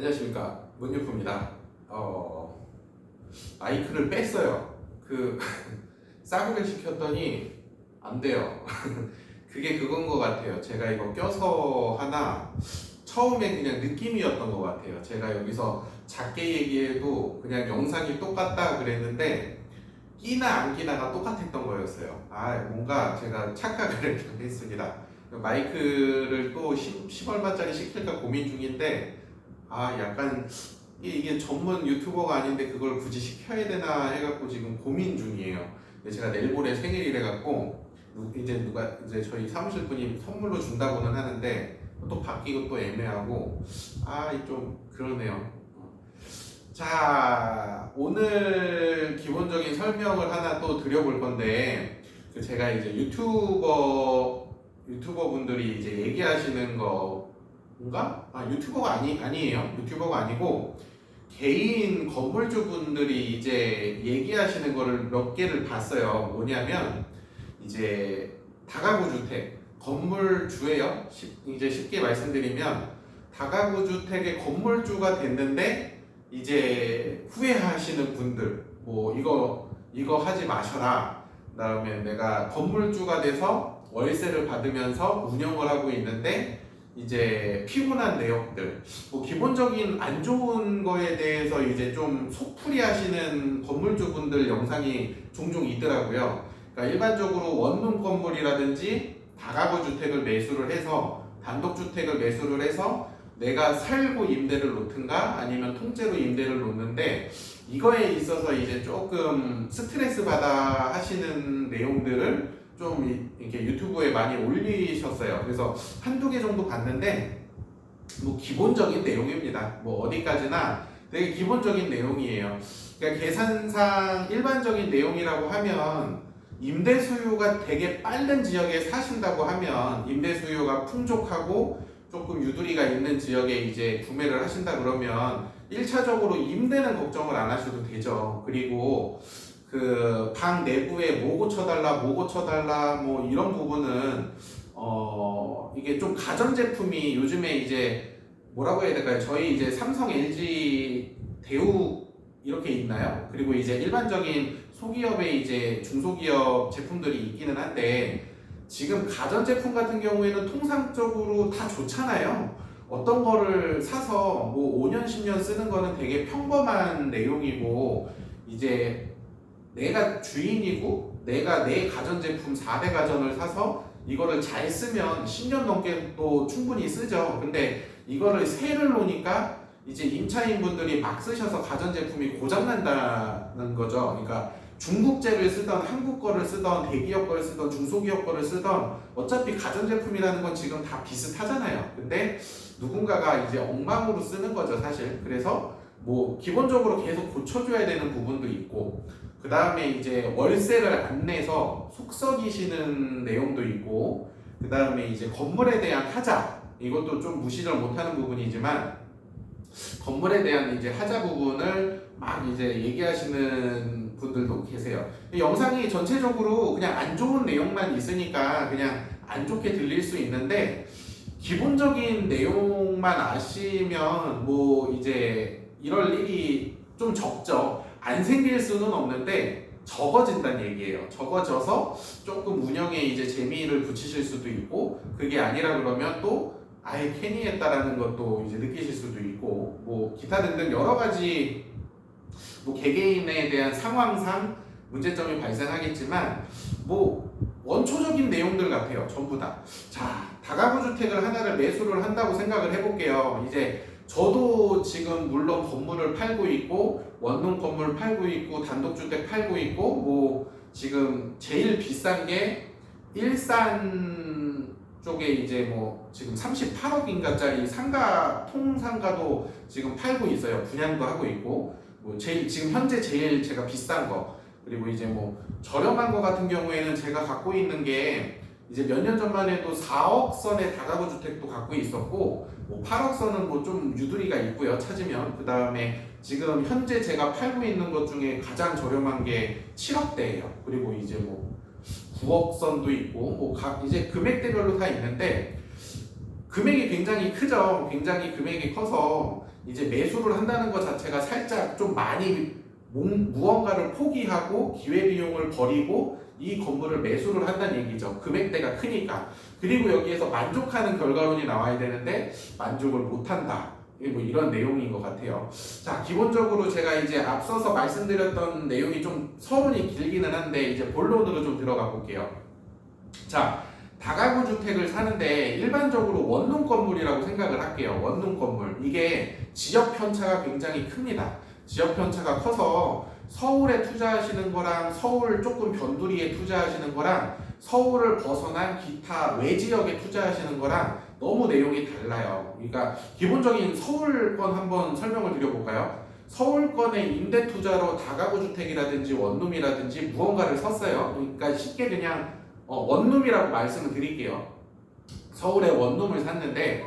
안녕하십니까, 문유프입니다. 마이크를 뺐어요. 싸구려 시켰더니 안 돼요. 그게 그건 것 같아요. 제가 이거 껴서 하나 처음에 그냥 느낌이었던 것 같아요. 제가 여기서 작게 얘기해도 그냥 영상이 똑같다 그랬는데 끼나 안 끼나가 똑같았던 거였어요. 뭔가 제가 착각을 했습니다. 마이크를 또 10얼마짜리 시킬까 고민 중인데 약간 이게 전문 유튜버가 아닌데 그걸 굳이 시켜야 되나 해갖고 지금 고민 중이에요. 제가 내일 모레 생일이래 갖고 이제 저희 사무실 분이 선물로 준다고는 하는데 또 바뀌고 또 애매하고 좀 그러네요. 자, 오늘 기본적인 설명을 하나 또 드려볼 건데 제가 이제 유튜버 분들이 이제 얘기하시는 건가? 유튜버가 아니에요. 유튜버가 아니고 개인 건물주분들이 이제 얘기하시는 거를 몇 개를 봤어요. 뭐냐면 이제 다가구 주택 건물주예요. 이제 쉽게 말씀드리면 다가구 주택의 건물주가 됐는데 이제 후회하시는 분들, 뭐 이거 하지 마셔라. 그다음에 내가 건물주가 돼서 월세를 받으면서 운영을 하고 있는데 이제 피곤한 내역들, 뭐 기본적인 안 좋은 거에 대해서 이제 좀 속풀이 하시는 건물주분들 영상이 종종 있더라고요. 그러니까 일반적으로 원룸 건물이라든지 다가구 주택을 매수를 해서 단독주택을 매수를 해서 내가 살고 임대를 놓든가 아니면 통째로 임대를 놓는데 이거에 있어서 이제 조금 스트레스 받아 하시는 내용들을 좀 이렇게 유튜브에 많이 올리셨어요. 그래서 한두 개 정도 봤는데 뭐 기본적인 내용입니다. 뭐 어디까지나 되게 기본적인 내용이에요. 그러니까 계산상 일반적인 내용이라고 하면 임대 수요가 되게 빠른 지역에 사신다고 하면 임대 수요가 풍족하고 조금 유두리가 있는 지역에 이제 구매를 하신다 그러면 1차적으로 임대는 걱정을 안 하셔도 되죠. 그리고 그 방 내부에 뭐 고쳐달라 뭐 이런 부분은 이게 좀 가전제품이 요즘에 이제 뭐라고 해야 될까요? 저희 이제 삼성, LG, 대우 이렇게 있나요? 그리고 이제 일반적인 소기업의 이제 중소기업 제품들이 있기는 한데 지금 가전제품 같은 경우에는 통상적으로 다 좋잖아요. 어떤 거를 사서 뭐 5년, 10년 쓰는 거는 되게 평범한 내용이고 이제 내가 주인이고 내가 내 가전제품 4대 가전을 사서 이거를 잘 쓰면 10년 넘게 또 충분히 쓰죠. 근데 이거를 세를 놓으니까 이제 임차인분들이 막 쓰셔서 가전제품이 고장난다는 거죠. 그러니까 중국제를 쓰던 한국 거를 쓰던 대기업 거를 쓰던 중소기업 거를 쓰던 어차피 가전제품이라는 건 지금 다 비슷하잖아요. 근데 누군가가 이제 엉망으로 쓰는 거죠, 사실. 그래서 뭐 기본적으로 계속 고쳐줘야 되는 부분도 있고 그 다음에 이제 월세를 안 내서 속썩이시는 내용도 있고 그 다음에 이제 건물에 대한 하자, 이것도 좀 무시를 못하는 부분이지만 건물에 대한 이제 하자 부분을 막 이제 얘기하시는 분들도 계세요. 영상이 전체적으로 그냥 안 좋은 내용만 있으니까 그냥 안 좋게 들릴 수 있는데 기본적인 내용만 아시면 뭐 이제 이럴 일이 좀 적죠. 안 생길 수는 없는데 적어진다는 얘기예요. 적어져서 조금 운영에 이제 재미를 붙이실 수도 있고 그게 아니라 그러면 또 아예 괜히 했다라는 것도 이제 느끼실 수도 있고 뭐 기타 등등 여러 가지 뭐 개개인에 대한 상황상 문제점이 발생하겠지만 뭐 원초적인 내용들 같아요. 전부 다. 자, 다가구 주택을 하나를 매수를 한다고 생각을 해볼게요. 이제 저도 지금 물론 건물을 팔고 있고 원룸 건물 팔고 있고 단독주택 팔고 있고 뭐 지금 제일 비싼 게 일산 쪽에 이제 뭐 지금 38억인가짜리 상가 통상가도 지금 팔고 있어요. 분양도 하고 있고 뭐 지금 현재 제일 제가 비싼 거 그리고 이제 뭐 저렴한 거 같은 경우에는 제가 갖고 있는 게 이제 몇 년 전만 해도 4억 선의 다가구 주택도 갖고 있었고 뭐 8억 선은 뭐 좀 유두리가 있고요. 찾으면 그 다음에 지금 현재 제가 팔고 있는 것 중에 가장 저렴한 게 7억대예요. 그리고 이제 뭐 9억 선도 있고 뭐 각 이제 금액대별로 다 있는데 금액이 굉장히 크죠. 굉장히 금액이 커서 이제 매수를 한다는 것 자체가 살짝 좀 많이 무언가를 포기하고 기회비용을 버리고 이 건물을 매수를 한다는 얘기죠. 금액대가 크니까. 그리고 여기에서 만족하는 결과론이 나와야 되는데 만족을 못한다. 뭐 이런 내용인 것 같아요. 자, 기본적으로 제가 이제 앞서서 말씀드렸던 내용이 좀 서론이 길기는 한데 이제 본론으로 좀 들어가 볼게요. 자, 다가구 주택을 사는데 일반적으로 원룸 건물이라고 생각을 할게요. 원룸 건물. 이게 지역 편차가 굉장히 큽니다. 지역 편차가 커서 서울에 투자하시는 거랑 서울 조금 변두리에 투자하시는 거랑 서울을 벗어난 기타 외지역에 투자하시는 거랑 너무 내용이 달라요. 그러니까 기본적인 서울권 한번 설명을 드려볼까요? 서울권의 임대 투자로 다가구 주택이라든지 원룸이라든지 무언가를 샀어요. 그러니까 쉽게 그냥 원룸이라고 말씀을 드릴게요. 서울에 원룸을 샀는데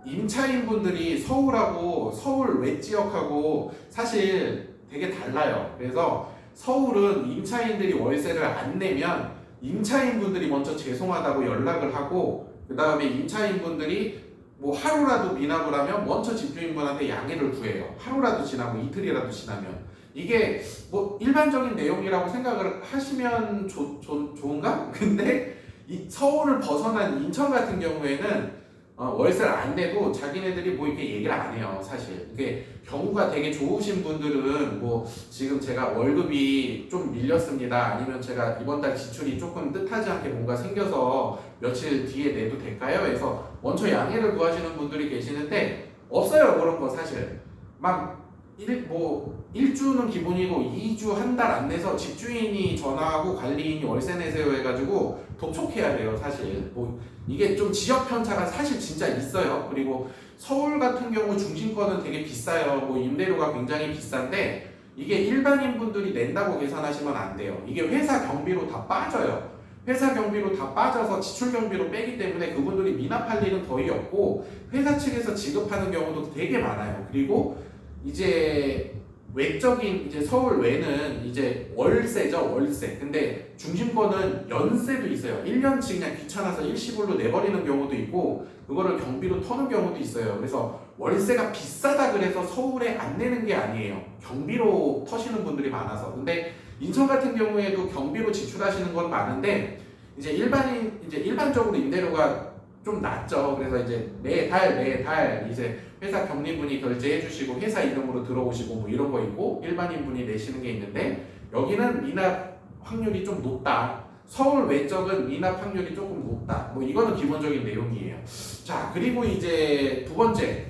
임차인분들이 서울하고 서울 외지역하고 사실 되게 달라요. 그래서 서울은 임차인들이 월세를 안 내면 임차인분들이 먼저 죄송하다고 연락을 하고 그 다음에 임차인분들이 뭐 하루라도 미납을 하면 먼저 집주인분한테 양해를 구해요. 하루라도 지나고 이틀이라도 지나면. 이게 뭐 일반적인 내용이라고 생각을 하시면 좋은가? 근데 이 서울을 벗어난 인천 같은 경우에는 월세를 안 내도 자기네들이 뭐 이렇게 얘기를 안 해요. 사실 이게 경우가 되게 좋으신 분들은 뭐 지금 제가 월급이 좀 밀렸습니다. 아니면 제가 이번 달 지출이 조금 뜻하지 않게 뭔가 생겨서 며칠 뒤에 내도 될까요? 해서 먼저 양해를 구하시는 분들이 계시는데 없어요. 그런 거 사실 막 1주는 기본이고 2주 한 달 안 내서 집주인이 전화하고 관리인이 월세 내세요 해가지고 독촉해야 돼요. 사실 뭐 이게 좀 지역 편차가 사실 진짜 있어요. 그리고 서울 같은 경우 중심권은 되게 비싸요. 뭐 임대료가 굉장히 비싼데 이게 일반인 분들이 낸다고 계산하시면 안 돼요. 이게 회사 경비로 다 빠져요. 회사 경비로 다 빠져서 지출 경비로 빼기 때문에 그분들이 미납할 일은 거의 없고 회사 측에서 지급하는 경우도 되게 많아요. 그리고 이제 외적인 이제 서울 외는 이제 월세죠, 월세. 근데 중심권은 연세도 있어요. 1년치 그냥 귀찮아서 일시불로 내버리는 경우도 있고 그거를 경비로 터는 경우도 있어요. 그래서 월세가 비싸다 그래서 서울에 안 내는 게 아니에요. 경비로 터시는 분들이 많아서. 근데 인천 같은 경우에도 경비로 지출하시는 건 많은데 이제 일반적으로 임대료가 좀 낮죠. 그래서 이제 매달 이제 회사 경리분이 결제해 주시고 회사 이름으로 들어오시고 뭐 이런 거 있고 일반인 분이 내시는 게 있는데 여기는 미납 확률이 좀 높다. 서울 외적은 미납 확률이 조금 높다. 뭐 이거는 기본적인 내용이에요. 자, 그리고 이제 두 번째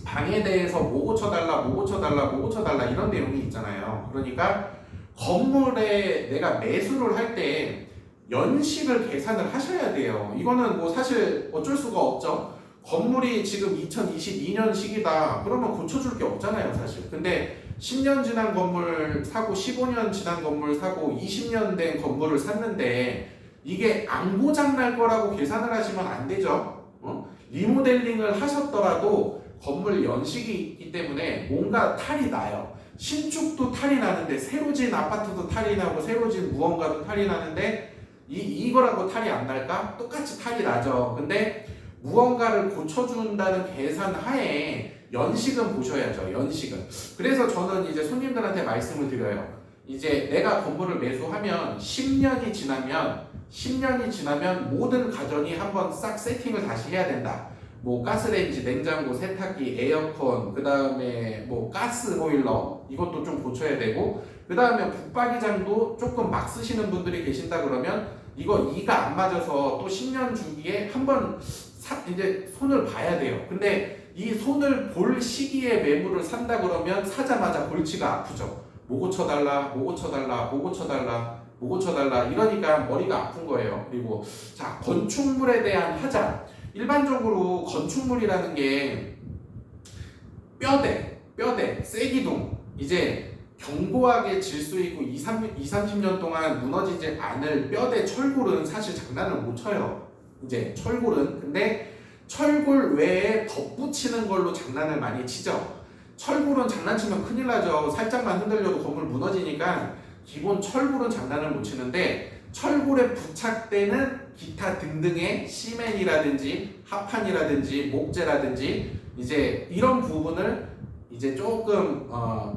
방에 대해서 뭐 고쳐달라 이런 내용이 있잖아요. 그러니까 건물에 내가 매수를 할 때 연식을 계산을 하셔야 돼요. 이거는 뭐 사실 어쩔 수가 없죠. 건물이 지금 2022년 식이다. 그러면 고쳐줄 게 없잖아요, 사실. 근데 10년 지난 건물 사고 15년 지난 건물 사고 20년 된 건물을 샀는데 이게 안 고장 날 거라고 계산을 하시면 안 되죠. 리모델링을 하셨더라도 건물 연식이 있기 때문에 뭔가 탈이 나요. 신축도 탈이 나는데 새로 진 아파트도 탈이 나고 새로 진 무언가도 탈이 나는데 이거라고 탈이 안 날까? 똑같이 탈이 나죠. 근데 무언가를 고쳐준다는 계산 하에 연식은 보셔야죠. 연식은. 그래서 저는 이제 손님들한테 말씀을 드려요. 이제 내가 건물을 매수하면 10년이 지나면 모든 가전이 한번 싹 세팅을 다시 해야 된다. 뭐 가스레인지, 냉장고, 세탁기, 에어컨, 그 다음에 뭐 가스 보일러 이것도 좀 고쳐야 되고 그 다음에 붙박이장도 조금 막 쓰시는 분들이 계신다 그러면 이거 이가 안 맞아서 또 10년 주기에 한번 이제 손을 봐야 돼요. 근데 이 손을 볼 시기에 매물을 산다 그러면 사자마자 골치가 아프죠. 뭐 고쳐달라 이러니까 머리가 아픈 거예요. 그리고 자, 건축물에 대한 하자. 일반적으로 건축물이라는 게 뼈대, 쐐기둥 이제 견고하게 질 수 있고 30년 동안 무너지지 않을 뼈대 철골은 사실 장난을 못 쳐요. 이제 철골은. 근데 철골 외에 덧붙이는 걸로 장난을 많이 치죠. 철골은 장난치면 큰일 나죠. 살짝만 흔들려도 건물 무너지니까 기본 철골은 장난을 못 치는데 철골에 부착되는 기타 등등의 시멘이라든지 합판이라든지 목재라든지 이제 이런 부분을 이제 조금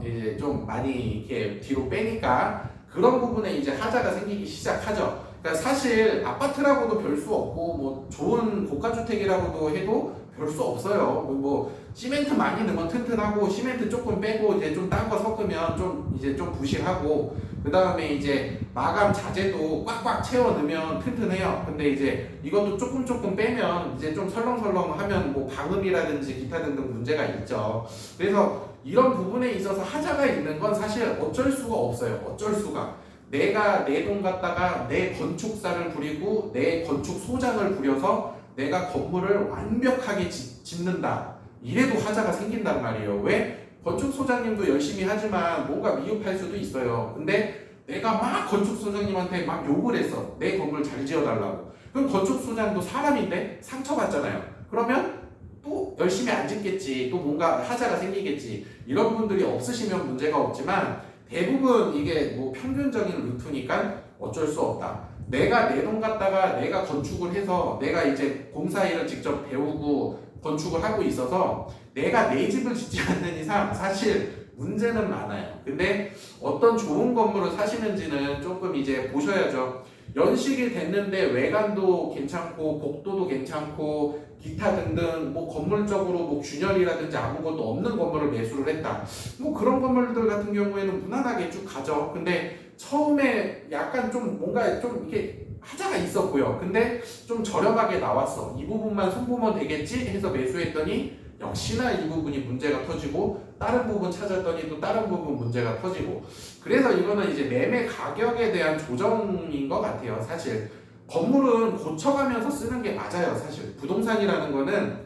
이제 좀 많이 이렇게 뒤로 빼니까 그런 부분에 이제 하자가 생기기 시작하죠. 그러니까 사실 아파트라고도 별 수 없고 뭐 좋은 고가주택이라고도 해도 별 수 없어요. 뭐 시멘트 많이 넣으면 튼튼하고 시멘트 조금 빼고 이제 좀 딴 거 섞으면 좀 이제 좀 부실하고 그 다음에 이제 마감 자재도 꽉꽉 채워 넣으면 튼튼해요. 근데 이제 이것도 조금 빼면 이제 좀 설렁설렁하면 뭐 방음이라든지 기타 등등 문제가 있죠. 그래서 이런 부분에 있어서 하자가 있는 건 사실 어쩔 수가 없어요. 어쩔 수가. 내가 내 돈 갖다가 내 건축사를 부리고 내 건축 소장을 부려서 내가 건물을 완벽하게 짓는다. 이래도 하자가 생긴단 말이에요. 왜? 건축 소장님도 열심히 하지만 뭔가 미흡할 수도 있어요. 근데 내가 막 건축 소장님한테 막 욕을 했어. 내 건물 잘 지어달라고. 그럼 건축 소장도 사람인데 상처받잖아요. 그러면 또 열심히 안 짓겠지. 또 뭔가 하자가 생기겠지. 이런 분들이 없으시면 문제가 없지만 대부분 이게 뭐 평균적인 루트니까 어쩔 수 없다. 내가 내 돈 갖다가 내가 건축을 해서 내가 이제 공사 일을 직접 배우고 건축을 하고 있어서 내가 내 집을 짓지 않는 이상 사실 문제는 많아요. 근데 어떤 좋은 건물을 사시는지는 조금 이제 보셔야죠. 연식이 됐는데 외관도 괜찮고 복도도 괜찮고 기타 등등 뭐 건물적으로 뭐 균열이라든지 아무것도 없는 건물을 매수를 했다. 뭐 그런 건물들 같은 경우에는 무난하게 쭉 가죠. 근데 처음에 약간 좀 뭔가 좀 이렇게 하자가 있었고요. 근데 좀 저렴하게 나왔어. 이 부분만 손보면 되겠지 해서 매수했더니 역시나 이 부분이 문제가 터지고 다른 부분 찾았더니 또 다른 부분 문제가 터지고 그래서 이거는 이제 매매 가격에 대한 조정인 것 같아요. 사실 건물은 고쳐가면서 쓰는 게 맞아요. 사실 부동산이라는 거는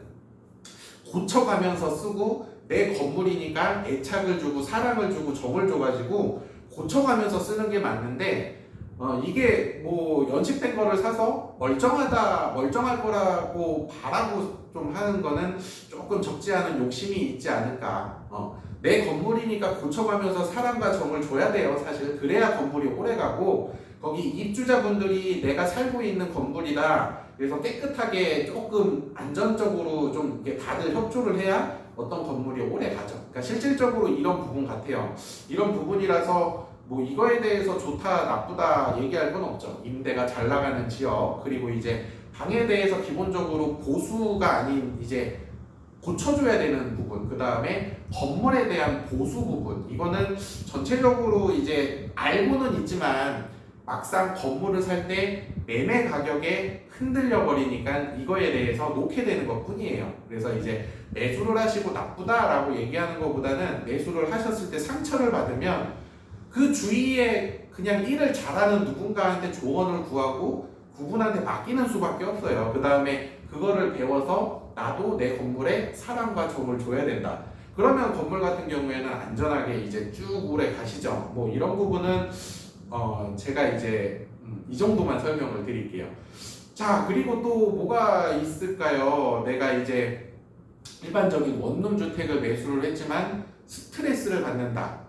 고쳐가면서 쓰고 내 건물이니까 애착을 주고 사랑을 주고 정을 줘가지고 고쳐가면서 쓰는 게 맞는데 이게 뭐 연식된 거를 사서 멀쩡할 거라고 바라고 좀 하는 거는 조금 적지 않은 욕심이 있지 않을까. 내 건물이니까 고쳐가면서 사랑과 정을 줘야 돼요. 사실 그래야 건물이 오래가고 거기 입주자분들이 내가 살고 있는 건물이다. 그래서 깨끗하게 조금 안전적으로 좀 이렇게 다들 협조를 해야 어떤 건물이 오래가죠. 그러니까 실질적으로 이런 부분 같아요. 이런 부분이라서 뭐 이거에 대해서 좋다 나쁘다 얘기할 건 없죠. 임대가 잘 나가는 지역 그리고 이제 방에 대해서 기본적으로 보수가 아닌 이제 고쳐줘야 되는 부분 그 다음에 건물에 대한 보수 부분 이거는 전체적으로 이제 알고는 있지만 막상 건물을 살 때 매매 가격에 흔들려 버리니까 이거에 대해서 놓게 되는 것 뿐이에요. 그래서 이제 매수를 하시고 나쁘다라고 얘기하는 것보다는 매수를 하셨을 때 상처를 받으면 그 주위에 그냥 일을 잘하는 누군가한테 조언을 구하고 그분한테 맡기는 수밖에 없어요. 그 다음에 그거를 배워서 나도 내 건물에 사랑과 정을 줘야 된다. 그러면 건물 같은 경우에는 안전하게 이제 쭉 오래 가시죠. 뭐 이런 부분은 제가 이제 이 정도만 설명을 드릴게요. 자, 그리고 또 뭐가 있을까요? 내가 이제 일반적인 원룸 주택을 매수를 했지만 스트레스를 받는다.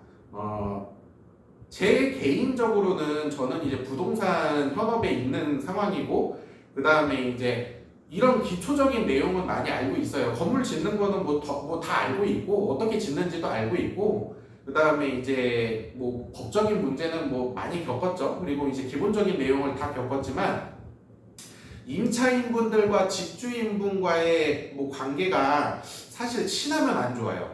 제 개인적으로는 저는 이제 부동산 현업에 있는 상황이고 그 다음에 이제 이런 기초적인 내용은 많이 알고 있어요. 건물 짓는 거는 뭐 다 알고 있고 어떻게 짓는지도 알고 있고 그 다음에 이제 뭐 법적인 문제는 뭐 많이 겪었죠. 그리고 이제 기본적인 내용을 다 겪었지만 임차인분들과 집주인분과의 뭐 관계가 사실 친하면 안 좋아요.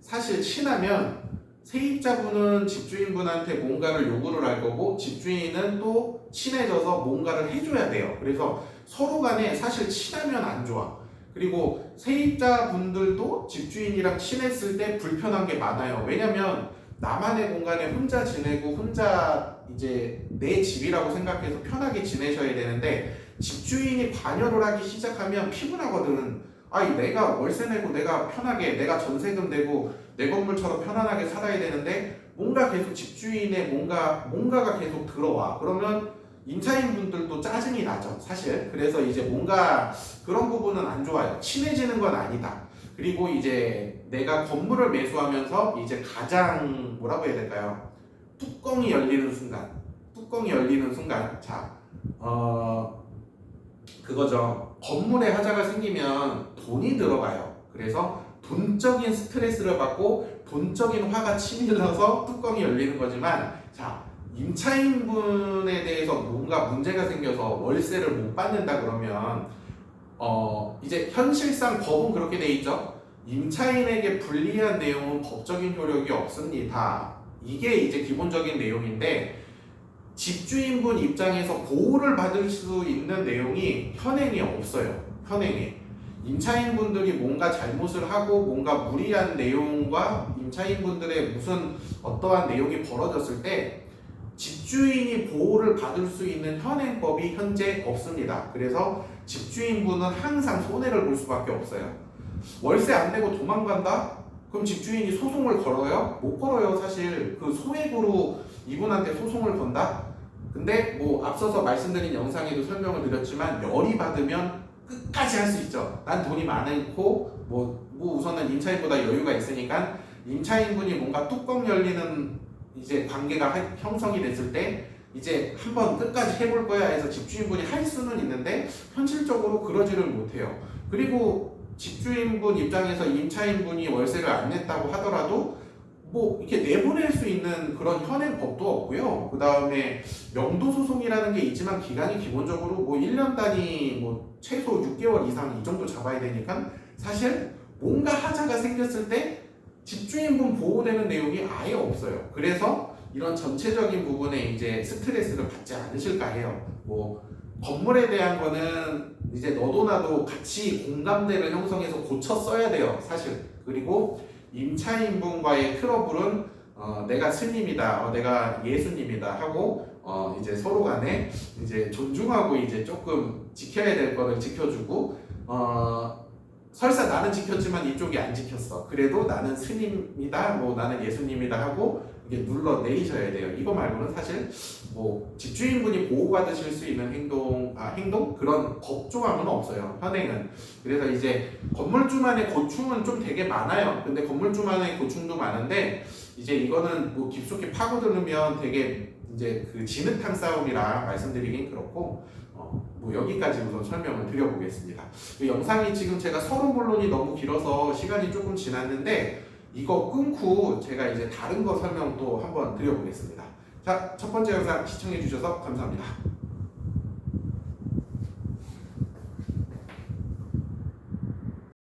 사실 친하면 세입자분은 집주인분한테 뭔가를 요구를 할 거고 집주인은 또 친해져서 뭔가를 해줘야 돼요. 그래서 서로 간에 사실 친하면 안 좋아. 그리고 세입자분들도 집주인이랑 친했을 때 불편한 게 많아요. 왜냐면 나만의 공간에 혼자 지내고 혼자 이제 내 집이라고 생각해서 편하게 지내셔야 되는데 집주인이 관여를 하기 시작하면 피곤하거든. 아니 내가 월세 내고 내가 편하게 내가 전세금 내고 내 건물처럼 편안하게 살아야 되는데 뭔가 계속 집주인의 뭔가가 계속 들어와. 그러면 임차인분들도 짜증이 나죠, 사실. 그래서 이제 뭔가 그런 부분은 안 좋아요. 친해지는 건 아니다. 그리고 이제 내가 건물을 매수하면서 이제 가장 뭐라고 해야 될까요? 뚜껑이 열리는 순간 뚜껑이 열리는 순간, 그거죠. 건물에 하자가 생기면 돈이 들어가요. 그래서 돈적인 스트레스를 받고 돈적인 화가 치밀어서 뚜껑이 열리는 거지만, 임차인분에 대해서 뭔가 문제가 생겨서 월세를 못 받는다 그러면 이제 현실상 법은 그렇게 돼 있죠. 임차인에게 불리한 내용은 법적인 효력이 없습니다. 이게 이제 기본적인 내용인데, 집주인분 입장에서 보호를 받을 수 있는 내용이 현행에 없어요. 현행에. 임차인분들이 뭔가 잘못을 하고 뭔가 무리한 내용과 임차인분들의 무슨 어떠한 내용이 벌어졌을 때 집주인이 보호를 받을 수 있는 현행법이 현재 없습니다. 그래서 집주인분은 항상 손해를 볼 수밖에 없어요. 월세 안 내고 도망간다? 그럼 집주인이 소송을 걸어요? 못 걸어요. 사실 그 소액으로 이분한테 소송을 건다? 근데 뭐 앞서서 말씀드린 영상에도 설명을 드렸지만, 열이 받으면 끝까지 할 수 있죠. 난 돈이 많고 뭐 우선은 임차인보다 여유가 있으니까 임차인분이 뭔가 뚜껑 열리는 이제 관계가 형성이 됐을 때 이제 한번 끝까지 해볼 거야 해서 집주인분이 할 수는 있는데, 현실적으로 그러지를 못해요. 그리고 집주인분 입장에서 임차인분이 월세를 안 냈다고 하더라도 뭐 이렇게 내보낼 수 있는 그런 현행 법도 없고요. 그 다음에 명도 소송이라는 게 있지만 기간이 기본적으로 뭐 1년 단위, 뭐 최소 6개월 이상 이 정도 잡아야 되니까, 사실 뭔가 하자가 생겼을 때 집주인분 보호되는 내용이 아예 없어요. 그래서 이런 전체적인 부분에 이제 스트레스를 받지 않으실까 해요. 뭐 건물에 대한 거는 이제 너도 나도 같이 공감대를 형성해서 고쳐 써야 돼요, 사실. 그리고 임차인분과의 트러블은 내가 스님이다, 내가 예수님이다 하고 이제 서로 간에 이제 존중하고 이제 조금 지켜야 될 거를 지켜주고, 설사 나는 지켰지만 이쪽이 안 지켰어. 그래도 나는 스님이다, 뭐 나는 예수님이다 하고 이게 눌러 내리셔야 돼요. 이거 말고는 사실 뭐 집주인분이 보호받으실 수 있는 행동 그런 법조항은 없어요, 현행은. 그래서 이제 건물주만의 고충은 좀 되게 많아요. 근데 건물주만의 고충도 많은데, 이제 이거는 뭐 깊숙이 파고들면 되게 이제 그 진흙탕 싸움이라 말씀드리긴 그렇고, 뭐 여기까지 우선 설명을 드려보겠습니다. 이 영상이 지금 제가 서론본론이 너무 길어서 시간이 조금 지났는데, 이거 끊고 제가 이제 다른 거 설명 또 한번 드려보겠습니다. 자, 첫 번째 영상 시청해주셔서 감사합니다.